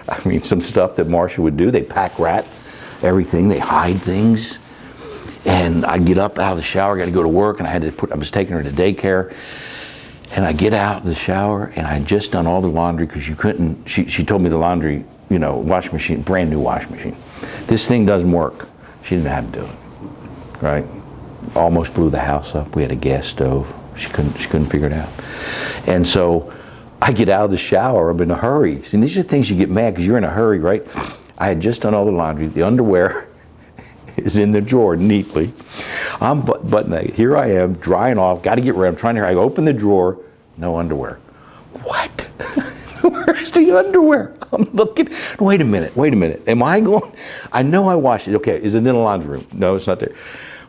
I mean, some stuff that Marsha would do. They pack rat everything. They hide things. And I'd get up out of the shower, got to go to work, and I was taking her to daycare. And I get out of the shower, and I had just done all the laundry because you couldn't, she told me the laundry, you know, washing machine, brand new washing machine. This thing doesn't work. She didn't have to do it, right? Almost blew the house up. We had a gas stove. She couldn't figure it out. And so I get out of the shower, I'm in a hurry. See, these are things you get mad because you're in a hurry, right? I had just done all the laundry. The underwear is in the drawer neatly. I'm butt naked. Here I am, drying off, got to get ready. I'm trying to, I open the drawer, no underwear. What? Where's the underwear? I'm looking, wait a minute. Am I going, I know I washed it. Okay, is it in the laundry room? No, it's not there.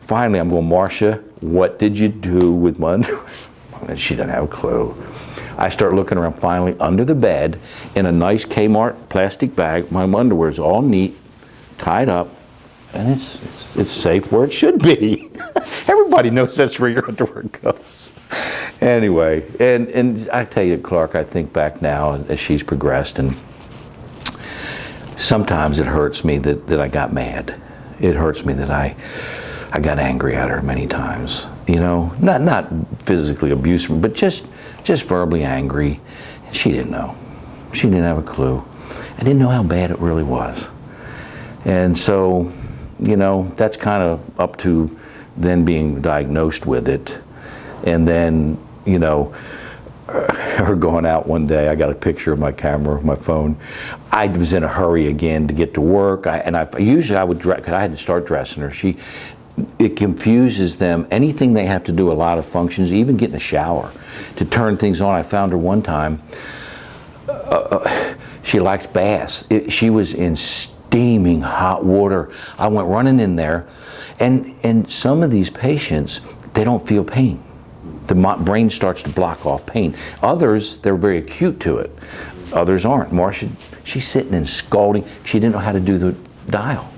Finally, I'm going, Marsha, what did you do with my underwear? And she doesn't have a clue. I start looking around, finally, under the bed, in a nice Kmart plastic bag. My underwear is all neat, tied up, and it's safe where it should be. Everybody knows that's where your underwear goes. Anyway, and I tell you, Clark, I think back now as she's progressed, and sometimes it hurts me that I got mad. It hurts me that I got angry at her many times. You know, not physically abusive, but just verbally angry. She didn't know. She didn't have a clue. I didn't know how bad it really was. And so, you know, that's kind of up to then being diagnosed with it. And then, you know, her going out one day, I got a picture of my camera, my phone. I was in a hurry again to get to work. Usually I would dress, because I had to start dressing her. It confuses them. Anything they have to do, a lot of functions, even getting a shower, to turn things on. I found her one time, she liked baths. She was in steaming hot water. I went running in there, and some of these patients, they don't feel pain. The brain starts to block off pain. Others, they're very acute to it. Others aren't. Marsha, she's sitting and scalding. She didn't know how to do the dial.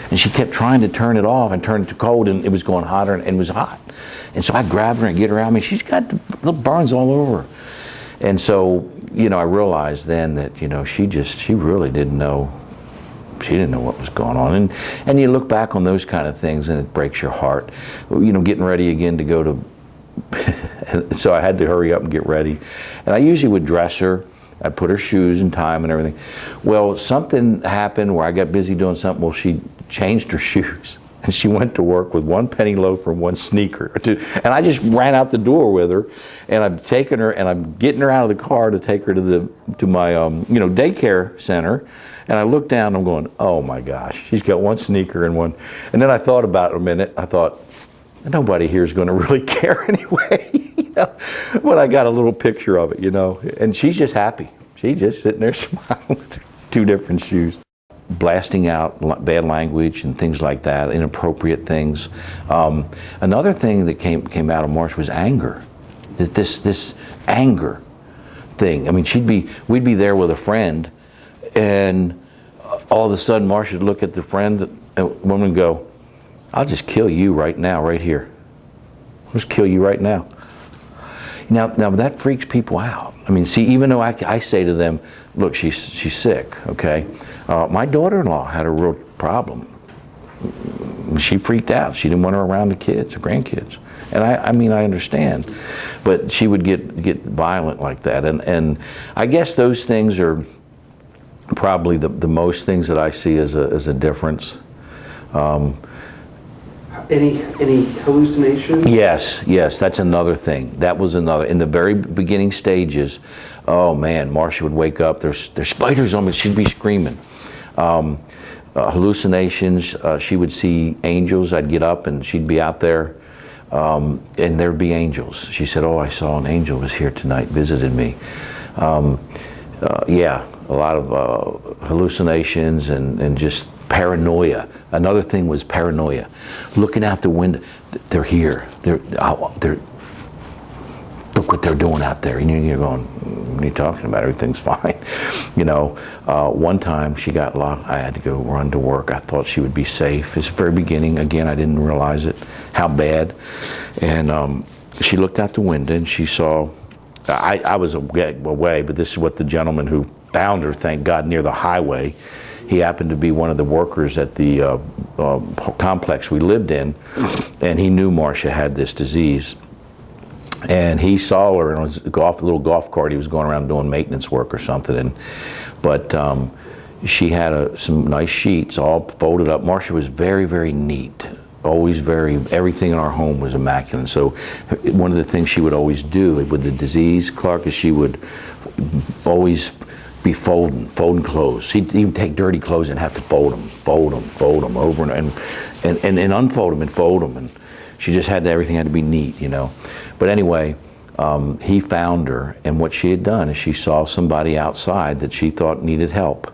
And she kept trying to turn it off and turn it to cold, and it was going hotter, and it was hot. And so I grabbed her and get her out. I mean, she's got little burns all over her. And so, you know, I realized then that, you know, she really didn't know. She didn't know what was going on. And you look back on those kind of things, and it breaks your heart. You know, getting ready again to go to, so I had to hurry up and get ready. And I usually would dress her. I'd put her shoes and time and everything. Well, something happened where I got busy doing something. Well, she changed her shoes, and she went to work with one penny loafer and one sneaker. And I just ran out the door with her, and I'm taking her, and I'm getting her out of the car to take her to my you know, daycare center. And I looked down, and I'm going, oh my gosh, she's got one sneaker and one. And then I thought about it a minute. I thought, nobody here is going to really care anyway. You know? But I got a little picture of it, you know. And she's just happy. She's just sitting there smiling with her two different shoes. Blasting out bad language and things like that, inappropriate things. Another thing that came out of Marsha was anger. This anger thing. I mean, we'd be there with a friend, and all of a sudden Marsha would look at the friend, and woman would go, I'll just kill you right now, right here. I'll just kill you right now. Now that freaks people out. I mean, see, even though I say to them, look, she's sick, okay? My daughter-in-law had a real problem. She freaked out. She didn't want her around the kids, the grandkids. And I mean, I understand. But she would get violent like that. And I guess those things are probably the most things that I see as a difference. Any hallucination? Yes, that's another thing. That was another. In the very beginning stages, oh man, Marsha would wake up, there's spiders on me, she'd be screaming. Hallucinations, she would see angels. I'd get up and she'd be out there, and there'd be angels. She said, oh, I saw an angel was here tonight, visited me. Yeah, a lot of hallucinations and just paranoia. Another thing was paranoia. Looking out the window, they're here. They're look what they're doing out there. And you're going, what are you talking about? Everything's fine. You know, one time she got locked. I had to go run to work. I thought she would be safe. It's the very beginning. Again, I didn't realize it, how bad. And she looked out the window and she saw, I was away, but this is what the gentleman who found her, thank God, near the highway. He happened to be one of the workers at the complex we lived in, and he knew Marsha had this disease. And he saw her in his little golf cart. He was going around doing maintenance work or something. But she had some nice sheets all folded up. Marsha was very, very neat. Always everything in our home was immaculate. So one of the things she would always do with the disease, Clark, is she would always be folding clothes. She'd even take dirty clothes and have to fold them over and unfold them and fold them. And she just everything had to be neat, you know. But anyway, he found her, and what she had done is she saw somebody outside that she thought needed help.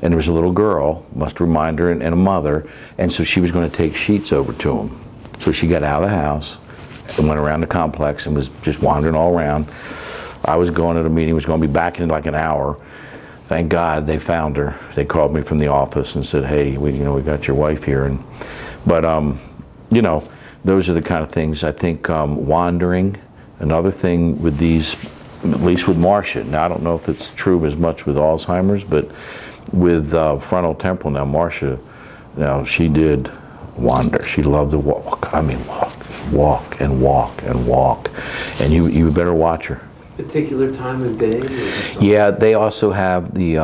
And there was a little girl, must remind her, and a mother, and so she was going to take sheets over to him. So she got out of the house and went around the complex and was just wandering all around. I was going to the meeting, was going to be back in like an hour. Thank God they found her. They called me from the office and said, "Hey, we got your wife here." But you know, those are the kind of things I think. Wandering, another thing with these, at least with Marsha. Now I don't know if it's true as much with Alzheimer's, but with frontotemporal, now Marsha, she did wander. She loved to walk. I mean, walk and walk and walk, and you better watch her. Particular time of day? Yeah, they also have the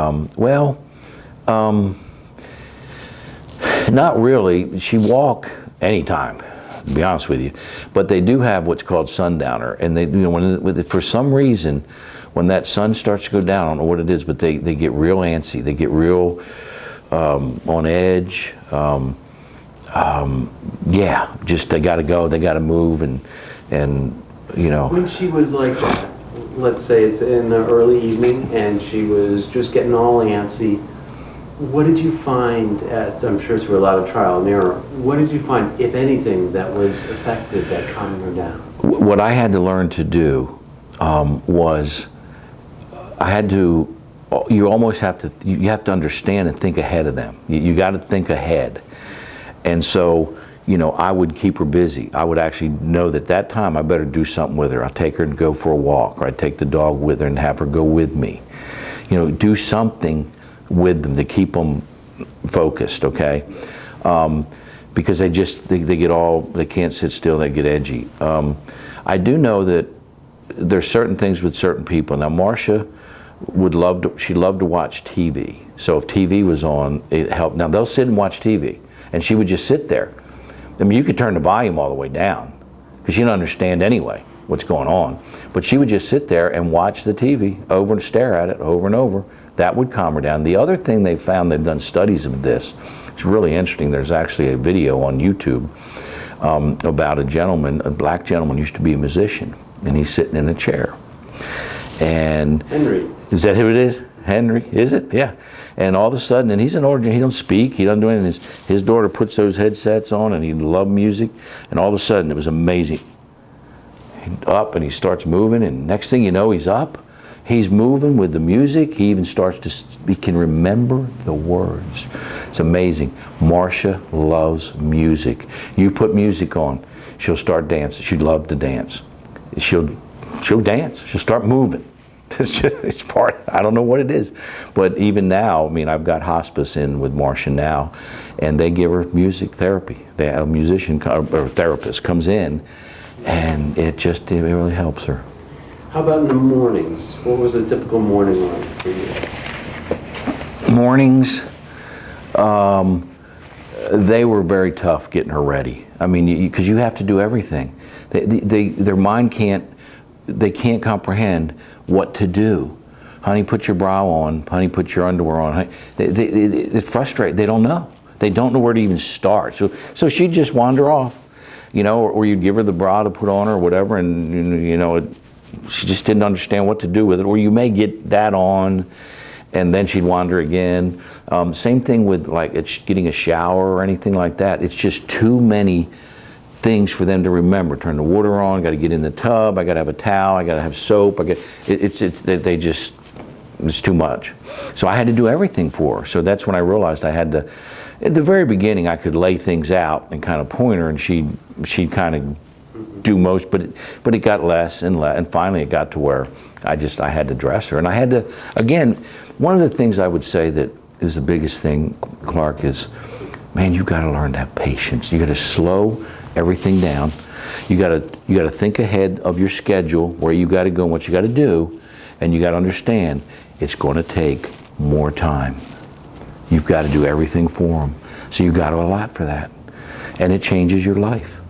not really. She walk anytime, to be honest with you, but they do have what's called sundowner, and they for some reason, when that sun starts to go down, I don't know what it is, but they get real antsy. They get real on edge. Yeah, just they got to go. They got to move, and you know. When she was like that, let's say it's in the early evening, and she was just getting all antsy. What did you find? I'm sure through a lot of trial and error. What did you find, if anything, that was effective at calming her down? What I had to learn to do was. I had to, you almost have to, you have to understand and think ahead of them. You got to think ahead. And so, I would keep her busy. I would actually know that time I better do something with her. I'll take her and go for a walk, or I'd take the dog with her and have her go with me. Do something with them to keep them focused, okay? Because they can't sit still, they get edgy. I do know that there's certain things with certain people. Now, Marsha, she loved to watch TV. So if TV was on, it helped. Now they'll sit and watch TV, and she would just sit there. I mean, you could turn the volume all the way down, because she didn't understand anyway what's going on. But she would just sit there and watch the TV over and stare at it over and over. That would calm her down. The other thing they found, they've done studies of this. It's really interesting. There's actually a video on YouTube about a black gentleman, used to be a musician, and he's sitting in a chair. And Henry. Is that who it is? Henry, is it? Yeah. And all of a sudden, and he's an ordinary, he don't speak, he doesn't do anything. His daughter puts those headsets on, and he loved music, and all of a sudden, it was amazing. He's up, and he starts moving, and next thing you know, he's up. He's moving with the music. He even starts to, he can remember the words. It's amazing. Marsha loves music. You put music on, she'll start dancing. She'd love to dance. She'll dance. She'll start moving. It's part, I don't know what it is. But even now, I mean, I've got hospice in with Marsha now, and they give her music therapy. A musician or therapist comes in, and it really helps her. How about in the mornings? What was a typical morning like for you? Mornings, they were very tough getting her ready. I mean, because you have to do everything. Their mind can't comprehend what to do. Honey, put your bra on. Honey, put your underwear on. It's frustrating. They don't know. They don't know where to even start. So she'd just wander off, or you'd give her the bra to put on or whatever, and she just didn't understand what to do with it. Or you may get that on, and then she'd wander again. Same thing with getting a shower or anything like that. It's just too many things for them to remember. Turn the water on, got to get in the tub, I got to have a towel, I got to have soap. It's too much. So I had to do everything for her. So that's when I realized I had to, at the very beginning, I could lay things out and kind of point her, and she'd kind of do most, but it got less and less, and finally it got to where I had to dress her. And I had to, again, One of the things I would say that is the biggest thing, Clark, is, man, you've got to learn to have patience. You got to slow everything down. You got to think ahead of your schedule, where you got to go and what you got to do, and you got to understand it's going to take more time. You've got to do everything for them. So you've got to allot for that. And it changes your life.